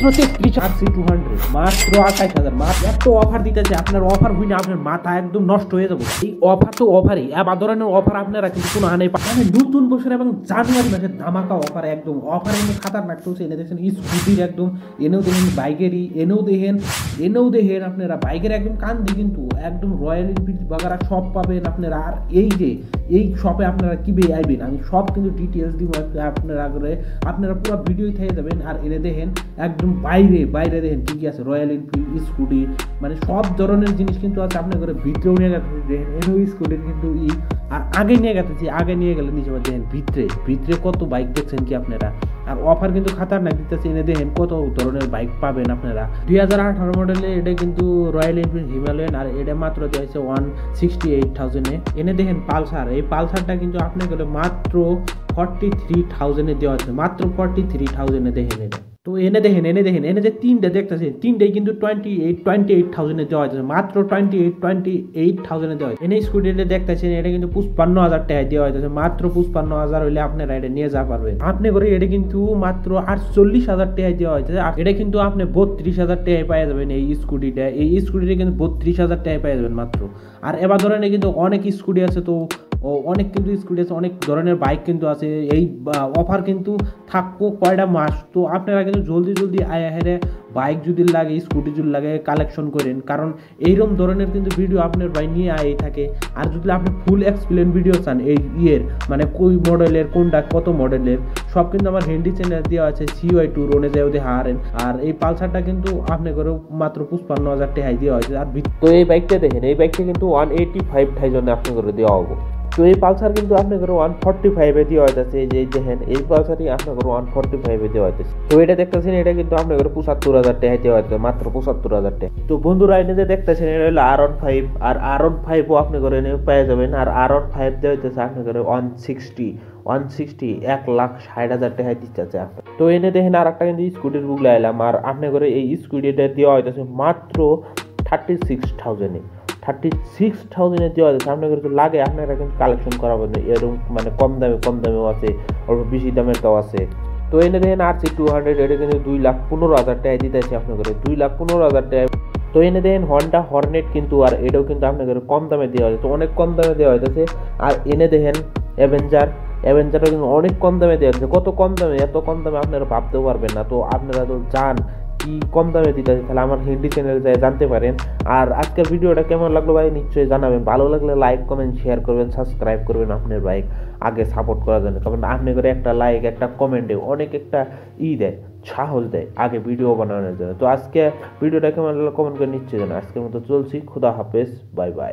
মাত্র 33 RC 200 মাত্র 28,000 মাত্র এত অফার দিতেছে আপনার অফার হইনা আপনার মাথা একদম নষ্ট হয়ে যাবে। এই অফার তো অফারই আবার ধরনের অফার আপনারা কিন্তু কোনো হানে মানে নতুন বছর এবং জানুয়ারি মাসের ধামাকা অফার একদম অফার এনে খাতারনাক চলছে। এনে দেখছেন স্কুটির একদম এনেও দেখেন বাইকেরই এনেও দেখেন আপনারা বাইকের একদম কান্দি কিন্তু একদম রয়্যাল এনফিল্ড বাগারা সব পাবেন আপনারা। আর এই যে এই শপে আপনারা কীভাবে আইবেন আমি সব কিন্তু ডিটেলস দিব আপনারা করে আপনারা পুরো ভিডিও থেকে যাবেন। আর এনে দেখেন একদম বাইরে দেখেন কী কী আছে রয়্যাল এনফিল্ড স্কুটি মানে সব ধরনের জিনিস কিন্তু আছে। আপনার করে ভিতরেও নিয়ে গেছে দেখেন এনেও স্কুটির কিন্তু আর আগে নিয়ে গেছে আগে নিয়ে গেলে নিচে দেখেন ভিতরে কত বাইক দেখছেন কি আপনারা। আর অফার কিন্তু খাতারনাক দিতেছে। এনে দেখেন কত ধরনের বাইক পাবেন আপনারা। 2018 মডেলে এটা কিন্তু রয়্যাল এনফিল্ড হিমালয়ান আর এটা মাত্র দিয়েছে 168,000-এ। এনে দেখেন পালসার, এই পালসারটা কিন্তু আপনার গেলে মাত্র 43,000-এ দেওয়া আছে, মাত্র 43,000-এ দেখেন এটা। তো এনে দেখেন এনে যে তিনটে দেখতেছে তিনটেই কিন্তু 28,000-এ দেওয়া হয়েছে, মাত্র 28,000-এ দেওয়া হয়েছে। এনে স্কুটিটা দেখতেছেন এটা কিন্তু 55,000 টাকায় দেওয়া হয়েছে, মাত্র 55,000 হইলে আপনারা এটা নিয়ে যা পারবেন। আপনি করে এটা কিন্তু মাত্র 48,000 টাকায় দেওয়া হয়েছে। আর এটা কিন্তু আপনি 32,000 টাকায় পাওয়া যাবেন। এই স্কুটিটা কিন্তু 32,000 টাকায় পাওয়া যাবেন মাত্র। আর এবার ধরেন কিন্তু অনেক স্কুটি আছে, তো অনেক কিন্তু স্কুটি আছে, অনেক ধরনের বাইক কিন্তু আছে। এই অফার কিন্তু থাকবো কয়টা মাস, তো আপনারা কিন্তু জলদি আয়া হেরে বাইক যদি লাগে স্কুটি যদি লাগে কালেকশন করেন, কারণ এইরকম ধরনের কিন্তু ভিডিও আপনার ভাই নিয়ে আয় থাকে। আর যদি আপনি ফুল এক্সপ্লেন ভিডিও চান এই মানে কই মডেলের কোনটা কত মডেলের সব কিন্তু আমার হিন্দি চ্যানেল দেওয়া আছে, CY2 রোনে যায় ওদের হারেন। আর এই পালসারটা কিন্তু আপনি করে মাত্র 55,000 টাকায় দেওয়া হয়েছে। আর তো এই বাইকটা দেখেন, এই বাইকটা কিন্তু 185,000 আপনি করে দেওয়া হবো। তো এই পালসার কিন্তু আপনার 145-এ দেওয়া হইতেছে। এই যে দেখেন এই পালসারই আপনার 145-এ দেওয়া হইতেছে। তো এটা দেখতেছেন এটা কিন্তু আপনার 75,000 টাকায় দেওয়া হইতেছে, মাত্র 75,000 টাকা। তো বন্ধুরা এনে যে দেখতেছেন এটা হলো R15 আর R15ও আপনি করে এনে পেয়ে যাবেন। আর R15 দেওয়া হইতেছে আপনার 160 1,60,000 টাকায় দিচ্ছে আপনার। তো এনে দেখেন আর একটা কিন্তু স্কুটির বুক লাইলাম, আর আপনি করে এই স্কুটিটা দেওয়া হইতেছে মাত্র 36,000-এ 36,000-এ দেওয়া যাচ্ছে। আপনার কিন্তু লাগে আপনারা কিন্তু কালেকশন করাবেন এরকম মানে কম দামেও আছে, অল্প বেশি দামেরটাও আছে। তো এনে দেখেন RC 200 এটা কিন্তু 2,15,000 টাকায় দিতেছে আপনার করে 2,15,000 টাকায়। তো এনে দেখেন হন্ডা হর্নেট কিন্তু আর এটাও কিন্তু আপনার কম দামে দেওয়া হয়েছে, অনেক কম দামে দেওয়া হইতেছে। আর এনে দেখেন অ্যাভেঞ্জারও কিন্তু অনেক কম দামে দেওয়া হচ্ছে। কত কম দামে, এত কম দামে আপনারা ভাবতেও পারবেন না। তো আপনারা তো জান কি কম দামে দিতে আছে, তাহলে আমার হিন্দি চ্যানেলে যায় জানতে পারেন। আর আজকের ভিডিওটা কেমন লাগলো ভাই নিশ্চয়ই জানাবেন। ভালো লাগলে লাইক কমেন্ট শেয়ার করবেন, সাবস্ক্রাইব করবেন আপনার বাইক আগে সাপোর্ট করার জন্য। কারণ আপনি করে একটা লাইক একটা কমেন্টে অনেক একটা দেয়, সাহস দেয় আগে ভিডিও বানানোর জন্য। তো আজকে ভিডিওটা কেমন লাগলো কমেন্ট করে নিশ্চয়ই জানাবেন। আজকের মতো চলছি, খুদা হাফেজ, বাই বাই।